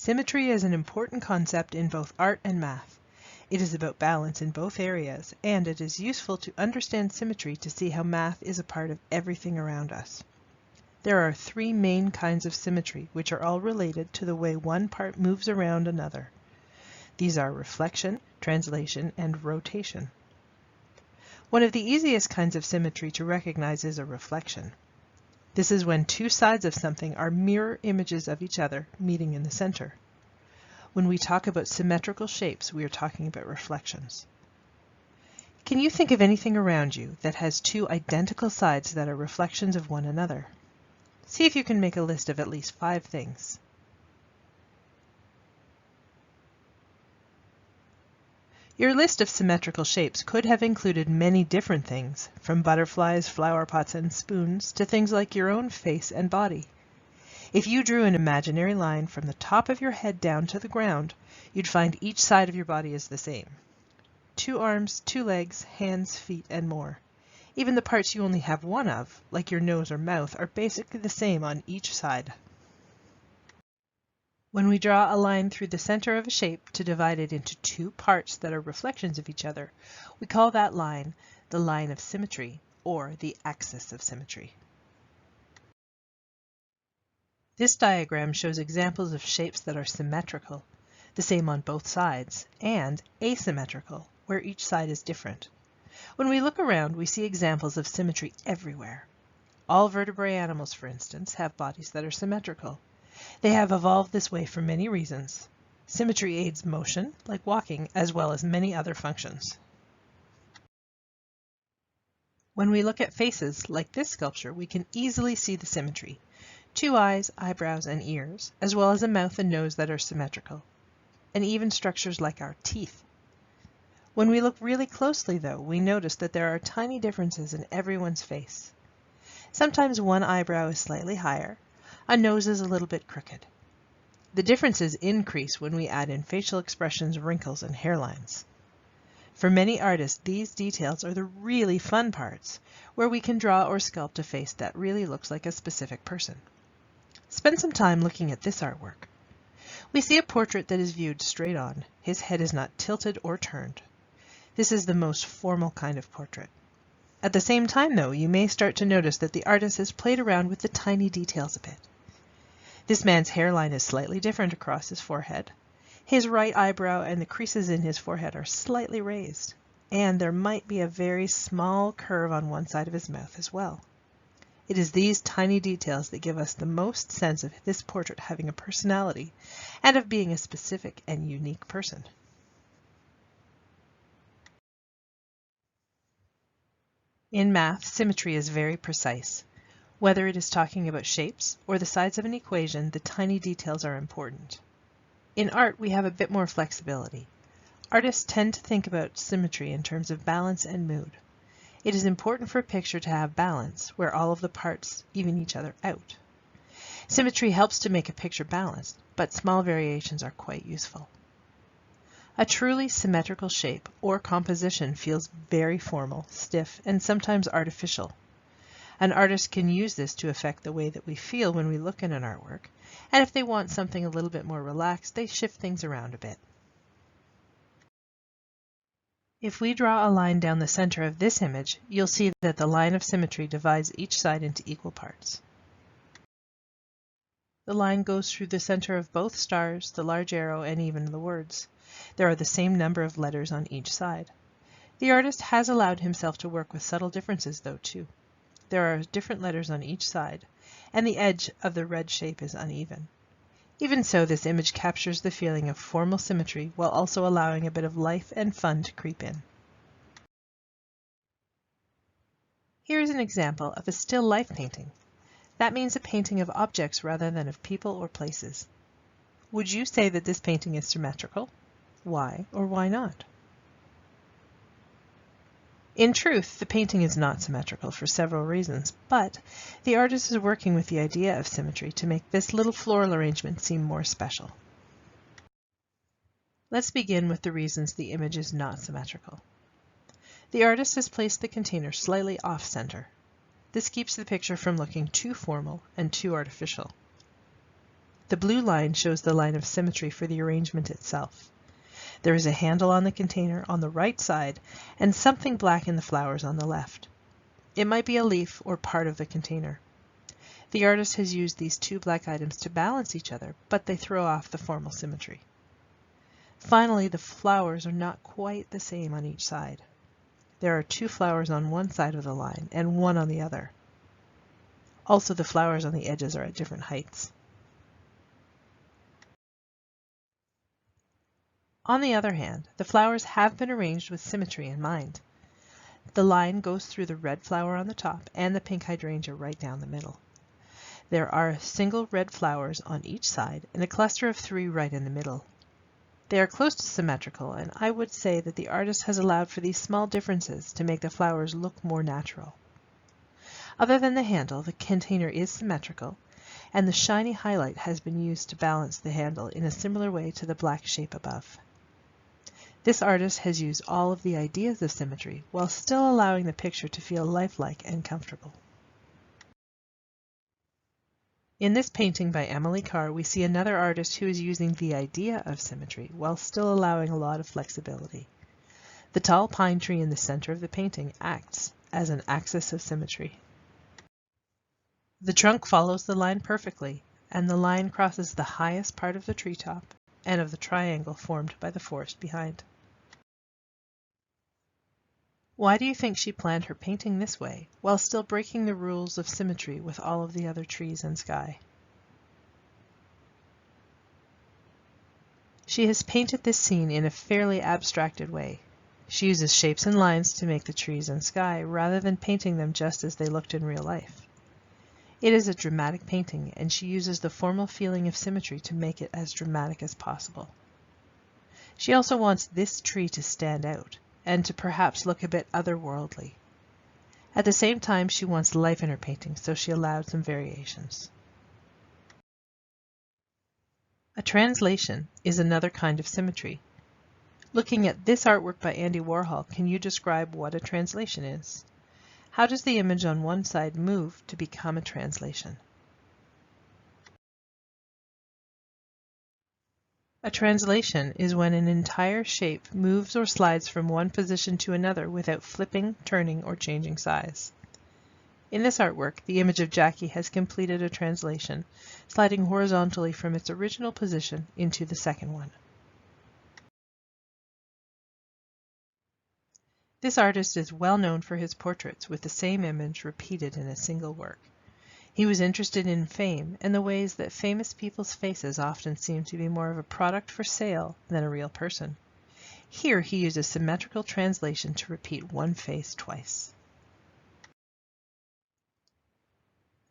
Symmetry is an important concept in both art and math. It is about balance in both areas, and it is useful to understand symmetry to see how math is a part of everything around us. There are three main kinds of symmetry, which are all related to the way one part moves around another. These are reflection, translation, and rotation. One of the easiest kinds of symmetry to recognize is a reflection. This is when two sides of something are mirror images of each other meeting in the center. When we talk about symmetrical shapes, we are talking about reflections. Can you think of anything around you that has two identical sides that are reflections of one another? See if you can make a list of at least 5 things. Your list of symmetrical shapes could have included many different things, from butterflies, flower pots, and spoons, to things like your own face and body. If you drew an imaginary line from the top of your head down to the ground, you'd find each side of your body is the same. 2 arms, 2 legs, hands, feet, and more. Even the parts you only have one of, like your nose or mouth, are basically the same on each side. When we draw a line through the center of a shape to divide it into 2 parts that are reflections of each other, we call that line the line of symmetry, or the axis of symmetry. This diagram shows examples of shapes that are symmetrical, the same on both sides, and asymmetrical, where each side is different. When we look around, we see examples of symmetry everywhere. All vertebrate animals, for instance, have bodies that are symmetrical. They have evolved this way for many reasons. Symmetry aids motion, like walking, as well as many other functions. When we look at faces, like this sculpture, we can easily see the symmetry. 2 eyes, eyebrows, and ears, as well as a mouth and nose that are symmetrical, and even structures like our teeth. When we look really closely, though, we notice that there are tiny differences in everyone's face. Sometimes one eyebrow is slightly higher, a nose is a little bit crooked. The differences increase when we add in facial expressions, wrinkles, and hairlines. For many artists, these details are the really fun parts, where we can draw or sculpt a face that really looks like a specific person. Spend some time looking at this artwork. We see a portrait that is viewed straight on. His head is not tilted or turned. This is the most formal kind of portrait. At the same time, though, you may start to notice that the artist has played around with the tiny details a bit. This man's hairline is slightly different across his forehead. His right eyebrow and the creases in his forehead are slightly raised, and there might be a very small curve on one side of his mouth as well. It is these tiny details that give us the most sense of this portrait having a personality and of being a specific and unique person. In math, symmetry is very precise. Whether it is talking about shapes or the sides of an equation, the tiny details are important. In art, we have a bit more flexibility. Artists tend to think about symmetry in terms of balance and mood. It is important for a picture to have balance, where all of the parts even each other out. Symmetry helps to make a picture balanced, but small variations are quite useful. A truly symmetrical shape or composition feels very formal, stiff, and sometimes artificial. An artist can use this to affect the way that we feel when we look at an artwork, and if they want something a little bit more relaxed, they shift things around a bit. If we draw a line down the center of this image, you'll see that the line of symmetry divides each side into equal parts. The line goes through the center of both stars, the large arrow, and even the words. There are the same number of letters on each side. The artist has allowed himself to work with subtle differences, though, too. There are different letters on each side, and the edge of the red shape is uneven. Even so, this image captures the feeling of formal symmetry while also allowing a bit of life and fun to creep in. Here is an example of a still life painting. That means a painting of objects rather than of people or places. Would you say that this painting is symmetrical? Why or why not? In truth, the painting is not symmetrical for several reasons, but the artist is working with the idea of symmetry to make this little floral arrangement seem more special. Let's begin with the reasons the image is not symmetrical. The artist has placed the container slightly off-center. This keeps the picture from looking too formal and too artificial. The blue line shows the line of symmetry for the arrangement itself. There is a handle on the container on the right side and something black in the flowers on the left. It might be a leaf or part of the container. The artist has used these two black items to balance each other, but they throw off the formal symmetry. Finally, the flowers are not quite the same on each side. There are two flowers on one side of the line and one on the other. Also, the flowers on the edges are at different heights. On the other hand, the flowers have been arranged with symmetry in mind. The line goes through the red flower on the top and the pink hydrangea right down the middle. There are single red flowers on each side and a cluster of 3 right in the middle. They are close to symmetrical, and I would say that the artist has allowed for these small differences to make the flowers look more natural. Other than the handle, the container is symmetrical, and the shiny highlight has been used to balance the handle in a similar way to the black shape above. This artist has used all of the ideas of symmetry while still allowing the picture to feel lifelike and comfortable. In this painting by Emily Carr, we see another artist who is using the idea of symmetry while still allowing a lot of flexibility. The tall pine tree in the center of the painting acts as an axis of symmetry. The trunk follows the line perfectly, and the line crosses the highest part of the treetop and of the triangle formed by the forest behind. Why do you think she planned her painting this way, while still breaking the rules of symmetry with all of the other trees and sky? She has painted this scene in a fairly abstracted way. She uses shapes and lines to make the trees and sky, rather than painting them just as they looked in real life. It is a dramatic painting, and she uses the formal feeling of symmetry to make it as dramatic as possible. She also wants this tree to stand out, and to perhaps look a bit otherworldly. At the same time, she wants life in her painting, so she allowed some variations. A translation is another kind of symmetry. Looking at this artwork by Andy Warhol, can you describe what a translation is? How does the image on one side move to become a translation? A translation is when an entire shape moves or slides from one position to another without flipping, turning, or changing size. In this artwork, the image of Jackie has completed a translation, sliding horizontally from its original position into the second one. This artist is well known for his portraits with the same image repeated in a single work. He was interested in fame and the ways that famous people's faces often seem to be more of a product for sale than a real person. Here he uses symmetrical translation to repeat one face twice.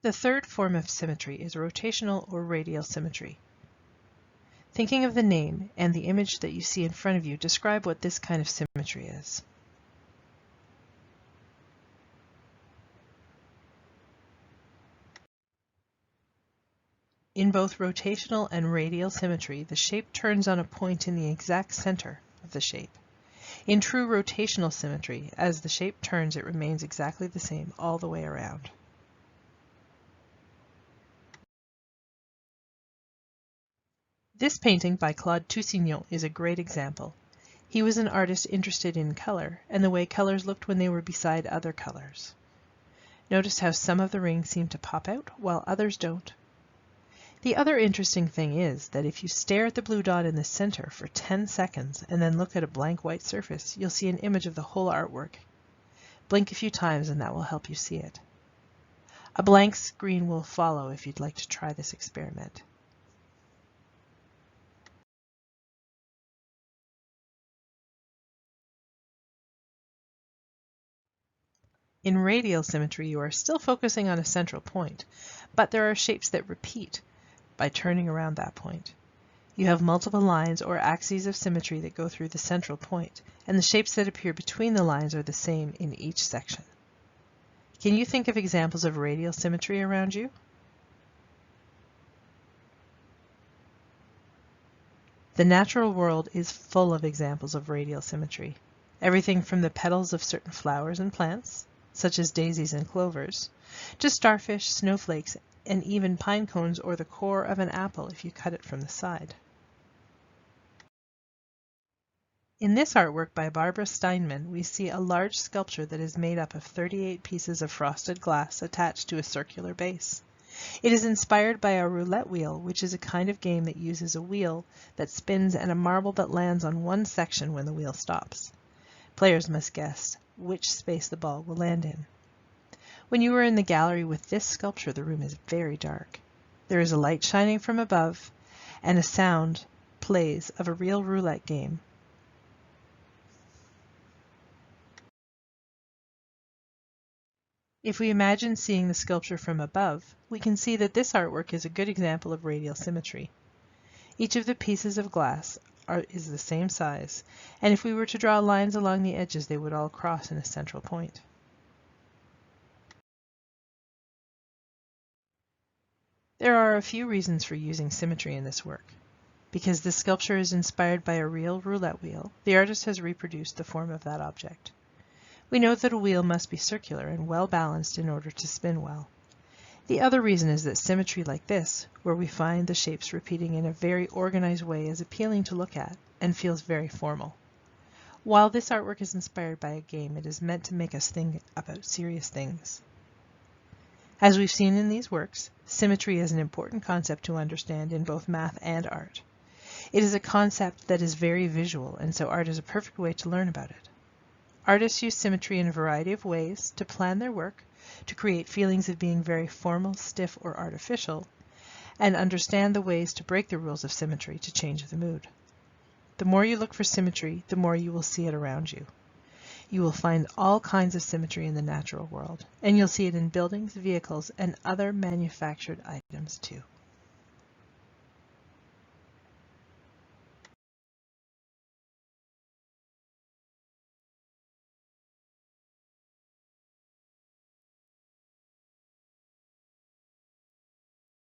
The third form of symmetry is rotational or radial symmetry. Thinking of the name and the image that you see in front of you, describe what this kind of symmetry is. In both rotational and radial symmetry, the shape turns on a point in the exact center of the shape. In true rotational symmetry, as the shape turns, it remains exactly the same all the way around. This painting by Claude Toussignon is a great example. He was an artist interested in color and the way colors looked when they were beside other colors. Notice how some of the rings seem to pop out while others don't. The other interesting thing is that if you stare at the blue dot in the center for 10 seconds and then look at a blank white surface, you'll see an image of the whole artwork. Blink a few times and that will help you see it. A blank screen will follow if you'd like to try this experiment. In radial symmetry, you are still focusing on a central point, but there are shapes that repeat by turning around that point. You have multiple lines or axes of symmetry that go through the central point, and the shapes that appear between the lines are the same in each section. Can you think of examples of radial symmetry around you? The natural world is full of examples of radial symmetry. Everything from the petals of certain flowers and plants, such as daisies and clovers, to starfish, snowflakes, and even pine cones or the core of an apple if you cut it from the side. In this artwork by Barbara Steinman, we see a large sculpture that is made up of 38 pieces of frosted glass attached to a circular base. It is inspired by a roulette wheel, which is a kind of game that uses a wheel that spins and a marble that lands on one section when the wheel stops. Players must guess which space the ball will land in. When you are in the gallery with this sculpture, the room is very dark. There is a light shining from above, and a sound plays of a real roulette game. If we imagine seeing the sculpture from above, we can see that this artwork is a good example of radial symmetry. Each of the pieces of glass is the same size, and if we were to draw lines along the edges, they would all cross in a central point. There are a few reasons for using symmetry in this work. Because this sculpture is inspired by a real roulette wheel, the artist has reproduced the form of that object. We know that a wheel must be circular and well balanced in order to spin well. The other reason is that symmetry like this, where we find the shapes repeating in a very organized way, is appealing to look at and feels very formal. While this artwork is inspired by a game, it is meant to make us think about serious things. As we've seen in these works, symmetry is an important concept to understand in both math and art. It is a concept that is very visual, and so art is a perfect way to learn about it. Artists use symmetry in a variety of ways to plan their work, to create feelings of being very formal, stiff, or artificial, and understand the ways to break the rules of symmetry to change the mood. The more you look for symmetry, the more you will see it around you. You will find all kinds of symmetry in the natural world, and you'll see it in buildings, vehicles, and other manufactured items too.